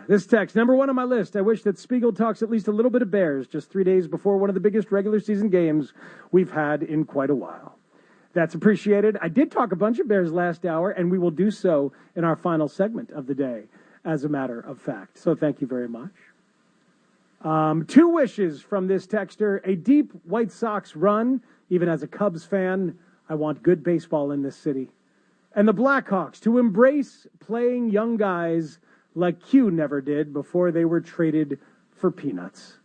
This text, number one on my list. I wish that Spiegel talks at least a little bit of Bears just 3 days before one of the biggest regular season games we've had in quite a while. That's appreciated. I did talk a bunch of Bears last hour, and we will do so in our final segment of the day, as a matter of fact. So thank you very much. 2 wishes from this texter. A deep White Sox run. Even as a Cubs fan, I want good baseball in this city. And the Blackhawks to embrace playing young guys like Q never did before they were traded for peanuts.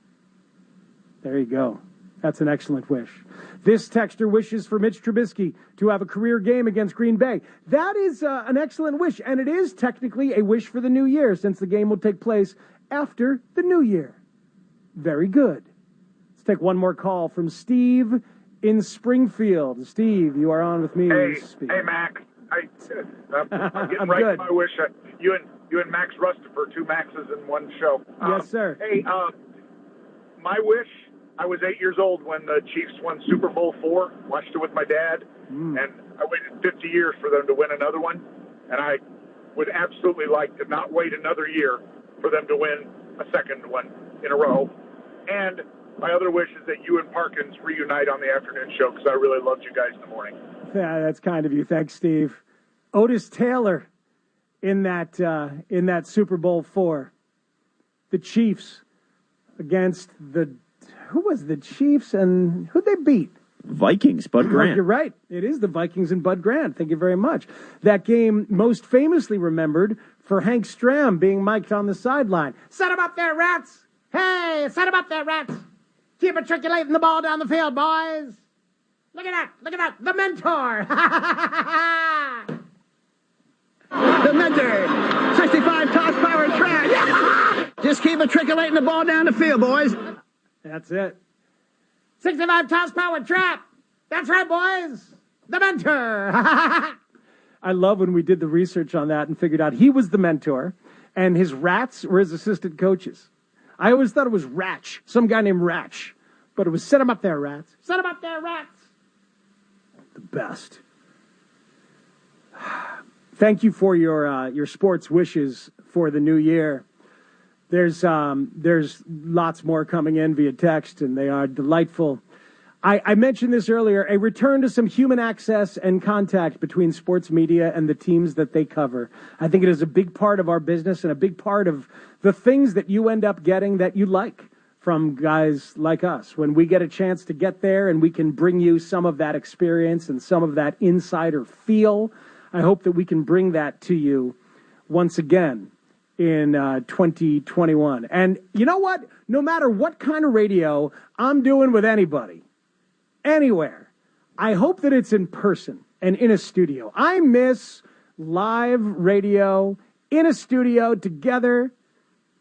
There you go. That's an excellent wish. This texter wishes for Mitch Trubisky to have a career game against Green Bay. That is an excellent wish, and it is technically a wish for the new year since the game will take place after the new year. Very good. Let's take one more call from Steve in Springfield. Steve, you are on with me. Hey, Mac. I'm getting right to my wish. You and Max Rustopher, 2 Maxes in one show. Yes, sir. Hey, my wish, I was 8 years old when the Chiefs won Super Bowl IV. Watched it with my dad, and I waited 50 years for them to win another one. And I would absolutely like to not wait another year for them to win a second one in a row. And my other wish is that you and Parkins reunite on the afternoon show because I really loved you guys in the morning. Yeah, that's kind of you. Thanks, Steve. Otis Taylor in that Super Bowl IV. The Chiefs against who was the Chiefs and who'd they beat? Vikings, Bud Grant. You're right. It is the Vikings and Bud Grant. Thank you very much. That game most famously remembered for Hank Stram being mic'd on the sideline. Set him up there, rats! Hey, set him up there, rats! Keep matriculating the ball down the field, boys! Look at that! Look at that! The mentor! The mentor! 65 toss power track! Just keep matriculating the ball down the field, boys. That's it. 65 toss power trap. That's right, boys. The mentor. I love when we did the research on that and figured out he was the mentor and his rats were his assistant coaches. I always thought it was Ratch, some guy named Ratch, but it was set him up there, rats. Set him up there, rats. The best. Thank you for your sports wishes for the new year. There's lots more coming in via text, and they are delightful. I mentioned this earlier, a return to some human access and contact between sports media and the teams that they cover. I think it is a big part of our business and a big part of the things that you end up getting that you like from guys like us. When we get a chance to get there and we can bring you some of that experience and some of that insider feel, I hope that we can bring that to you once again in 2021. And you know what? No matter what kind of radio I'm doing with anybody, anywhere, I hope that it's in person and in a studio. I miss live radio in a studio together.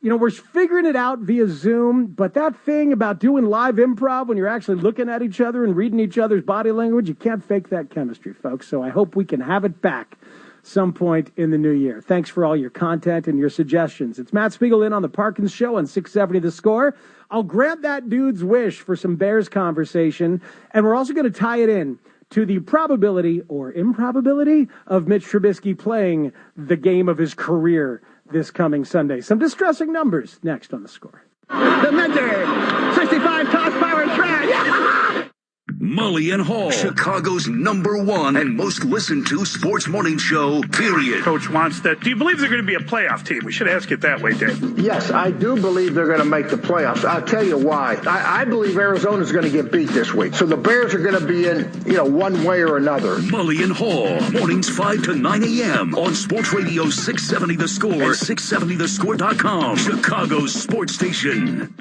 You know, we're figuring it out via Zoom, but that thing about doing live improv when you're actually looking at each other and reading each other's body language, you can't fake that chemistry, folks. So I hope we can have it back some point in the new year. Thanks for all your content and your suggestions. It's Matt Spiegel in on the Parkins Show on 670 The Score. I'll grant that dude's wish for some Bears conversation, and we're also going to tie it in to the probability or improbability of Mitch Trubisky playing the game of his career this coming Sunday. Some distressing numbers next on The Score. The mentor, 65 toss power track. Mully and Hall, Chicago's #1 and most listened to sports morning show, period. Coach wants that. Do you believe they're going to be a playoff team? We should ask it that way, Dave. Yes, I do believe they're going to make the playoffs. I'll tell you why. I believe Arizona's going to get beat this week. So the Bears are going to be in, one way or another. Mully and Hall, mornings 5 to 9 a.m. on Sports Radio 670 The Score and 670thescore.com, Chicago's sports station.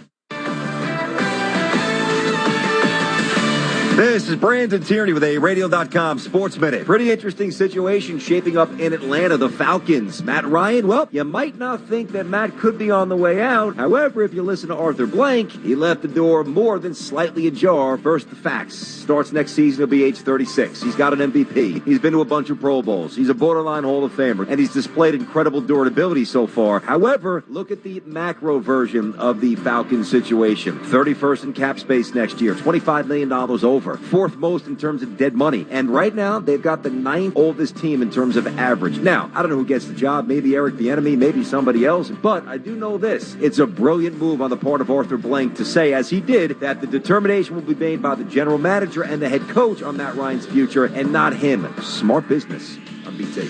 This is Brandon Tierney with a Radio.com Sports Minute. Pretty interesting situation shaping up in Atlanta. The Falcons. Matt Ryan, well, you might not think that Matt could be on the way out. However, if you listen to Arthur Blank, he left the door more than slightly ajar. First, the facts. Starts next season, he'll be age 36. He's got an MVP. He's been to a bunch of Pro Bowls. He's a borderline Hall of Famer, and he's displayed incredible durability so far. However, look at the macro version of the Falcons situation. 31st in cap space next year. $25 million over turnover, fourth most in terms of dead money. And right now, they've got the ninth oldest team in terms of average. Now, I don't know who gets the job. Maybe Eric Bieniemy, maybe somebody else. But I do know this. It's a brilliant move on the part of Arthur Blank to say, as he did, that the determination will be made by the general manager and the head coach on Matt Ryan's future and not him. Smart business on BT.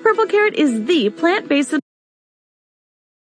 Purple Carrot is the plant-based